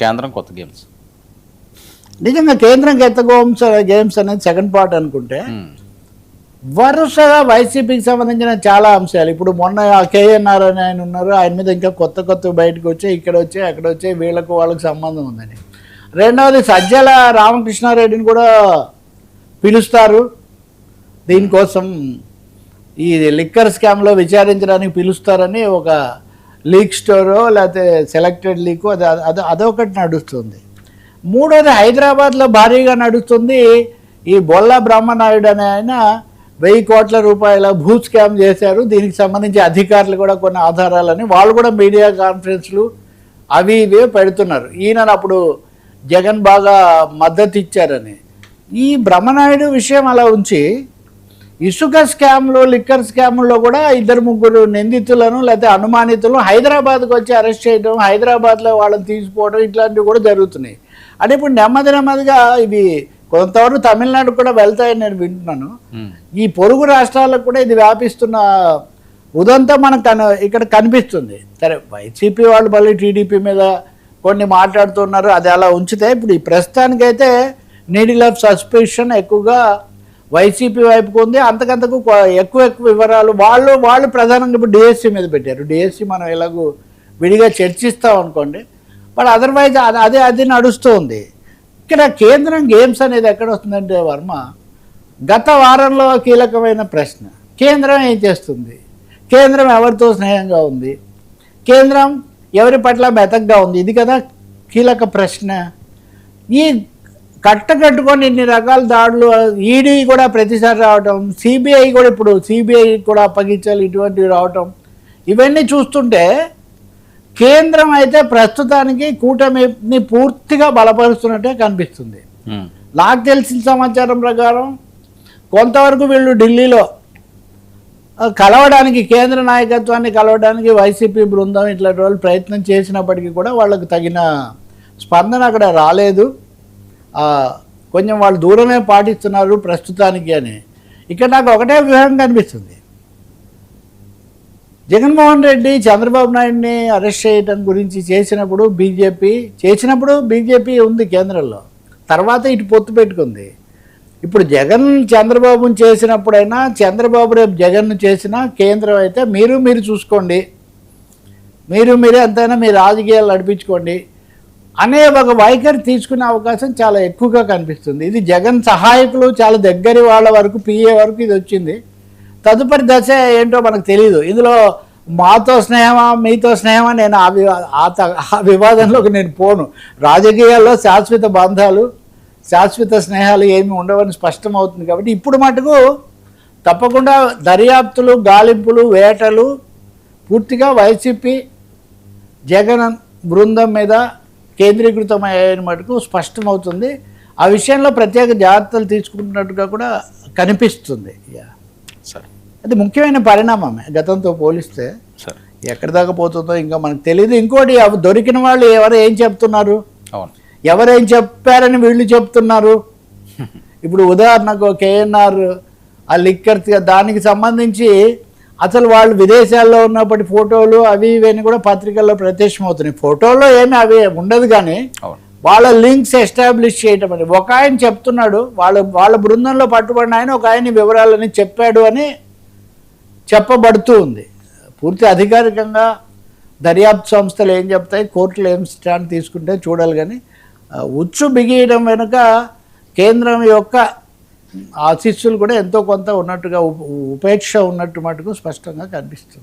కేంద్రం కొత్త గేమ్స్. నిజంగా కేంద్రం కొత్త గేమ్స్ అనేది సెకండ్ పార్ట్ అనుకుంటే వరుసగా వైసీపీకి సంబంధించిన చాలా అంశాలు. ఇప్పుడు మొన్న కేఎన్ఆర్ అని ఆయన ఉన్నారు, ఆయన మీద ఇంకా కొత్త బయటకు వచ్చాయి, ఇక్కడ వచ్చాయి అక్కడ వచ్చాయి, వీళ్ళకు వాళ్ళకి సంబంధం ఉందని. రెండవది సజ్జల రామకృష్ణారెడ్డిని కూడా పిలుస్తారు దీనికోసం, ఈ లిక్కర్ స్కామ్లో విచారించడానికి పిలుస్తారని ఒక లీక్ స్టోరో లేకపోతే సెలెక్టెడ్ లీకు అదొకటి నడుస్తుంది. మూడోది హైదరాబాద్లో భారీగా నడుస్తుంది. ఈ బొల్లా బ్రహ్మనాయుడు అనే ఆయన 1000 కోట్ల రూపాయల భూ స్కామ్ చేశారు, దీనికి సంబంధించి అధికారులు కూడా కొన్ని ఆధారాలని వాళ్ళు కూడా మీడియా కాన్ఫరెన్స్లు అవి ఇవే పెడుతున్నారు. ఈయన అప్పుడు జగన్ బాగా మద్దతు ఇచ్చారని. ఈ బ్రహ్మనాయుడు విషయం అలా ఉంచి ఇసుక స్కామ్లో లిక్కర్ స్కామ్లో కూడా 2-3 నిందితులను లేకపోతే అనుమానితులను హైదరాబాద్కు వచ్చి అరెస్ట్ చేయడం, హైదరాబాద్లో వాళ్ళని తీసుకోవడం ఇట్లాంటివి కూడా జరుగుతున్నాయి. అంటే ఇప్పుడు నెమ్మదిగా ఇవి కొంతవరకు తమిళనాడు కూడా వెళ్తాయని నేను వింటున్నాను. ఈ పొరుగు రాష్ట్రాలకు కూడా ఇది వ్యాపిస్తున్న ఉదంతం మనకు ఇక్కడ కనిపిస్తుంది. సరే, వైసీపీ వాళ్ళు మళ్ళీ టీడీపీ మీద కొన్ని మాట్లాడుతున్నారు, అది అలా ఉంచితే ఇప్పుడు ఈ ప్రస్తుతానికైతే నీడిల్ ఆఫ్ సస్పెషన్ ఎక్కువగా వైసీపీ వైపుకు ఉంది. అంతకంతకు ఎక్కువ వివరాలు వాళ్ళు ప్రధానంగా ఇప్పుడు డిఎస్సి మీద పెట్టారు. డిఎస్సి మనం ఎలాగో విడిగా చర్చిస్తాం అనుకోండి, బట్ అదర్వైజ్ అది నడుస్తూ ఉంది. ఇక్కడ కేంద్రం గేమ్స్ అనేది ఎక్కడ వస్తుందంటే వర్మ, గత వారంలో కీలకమైన ప్రశ్న, కేంద్రం ఏం చేస్తుంది, కేంద్రం ఎవరితో స్నేహంగా ఉంది, కేంద్రం ఎవరి పట్ల మెతగ్గా ఉంది, ఇది కదా కీలక ప్రశ్న. ఈ కట్టుకొని ఇన్ని రకాల దాడులు, ఈడీ కూడా ప్రతిసారి రావటం, సిబిఐ కూడా ఇప్పుడు సిబిఐ కూడా అప్పగించాలి, ఇటువంటివి రావటం, ఇవన్నీ చూస్తుంటే కేంద్రం అయితే ప్రస్తుతానికి కూటమిని పూర్తిగా బలపరుస్తున్నట్టే కనిపిస్తుంది. నాకు తెలిసిన సమాచారం ప్రకారం కొంతవరకు వీళ్ళు ఢిల్లీలో కలవడానికి, కేంద్ర నాయకత్వాన్ని కలవడానికి వైసీపీ బృందం ఇట్లాంటి వాళ్ళు ప్రయత్నం చేసినప్పటికీ కూడా వాళ్ళకు తగిన స్పందన అక్కడ రాలేదు. కొంచెం వాళ్ళు దూరమే పాటిస్తున్నారు ప్రస్తుతానికి అని. ఇక్కడ నాకు ఒకటే వ్యూహం కనిపిస్తుంది, జగన్మోహన్ రెడ్డి చంద్రబాబు నాయుడిని అరెస్ట్ చేయడం గురించి చేసినప్పుడు బీజేపీ ఉంది కేంద్రంలో, తర్వాత ఇటు పొత్తు పెట్టుకుంది. ఇప్పుడు జగన్ చంద్రబాబుని చేసినప్పుడైనా, చంద్రబాబు రేపు జగన్ను చేసినా కేంద్రం అయితే మీరు చూసుకోండి, మీరే ఎంతైనా మీ రాజకీయాలు నడిపించుకోండి అనే ఒక వైఖరి తీసుకునే అవకాశం చాలా ఎక్కువగా కనిపిస్తుంది. ఇది జగన్ సహాయకులు చాలా దగ్గరి వాళ్ళ వరకు, పిఏ వరకు ఇది వచ్చింది. తదుపరి దశ ఏంటో మనకు తెలియదు. ఇందులో మాతో స్నేహమా మీతో స్నేహమా, నేను ఆ వివాదంలోకి నేను పోను. రాజకీయాల్లో శాశ్వత బంధాలు, శాశ్వత స్నేహాలు ఏమి ఉండవని స్పష్టమవుతుంది. కాబట్టి ఇప్పుడు మటుకు తప్పకుండా దర్యాప్తులు, గాలింపులు, వేటలు పూర్తిగా వైసీపీ జగన్ బృందం మీద కేంద్రీకృతమయ్యాయన మటుకు స్పష్టమవుతుంది. ఆ విషయంలో ప్రత్యేక జాగ్రత్తలు తీసుకుంటున్నట్టుగా కూడా కనిపిస్తుంది. సరే, అది ముఖ్యమైన పరిణామమే గతంతో పోలిస్తే. సరే, ఎక్కడి దాకా పోతుందో ఇంకా మనకు తెలియదు. ఇంకోటి, దొరికిన వాళ్ళు ఎవరు ఏం చెప్తున్నారు, ఎవరేం చెప్పారని వీళ్ళు చెప్తున్నారు. ఇప్పుడు ఉదాహరణకు కేఎన్ఆర్ ఆ లిక్కర్ దానికి సంబంధించి అసలు వాళ్ళు విదేశాల్లో ఉన్నప్పటి ఫోటోలు అవి ఇవన్నీ కూడా పత్రికల్లో ప్రత్యక్షమవుతున్నాయి. ఫోటోల్లో ఏమీ అవి ఉండదు, కానీ వాళ్ళ లింక్స్ ఎస్టాబ్లిష్ చేయటం అని ఒక ఆయన చెప్తున్నాడు. వాళ్ళ బృందంలో పట్టుబడిన ఆయన ఒక ఆయన వివరాలని చెప్పాడు అని చెప్పబడుతూ ఉంది. పూర్తి అధికారికంగా దర్యాప్తు సంస్థలు ఏం చెప్తాయి, కోర్టులు ఏం స్టాండ్ తీసుకుంటే చూడాలి. కానీ ఉచ్చు బిగియడం వెనుక కేంద్రం యొక్క ఆశీస్సులు కూడా ఎంతో కొంత ఉన్నట్టుగా, ఉపేక్ష ఉన్నట్టు మటుకు స్పష్టంగా కనిపిస్తుంది.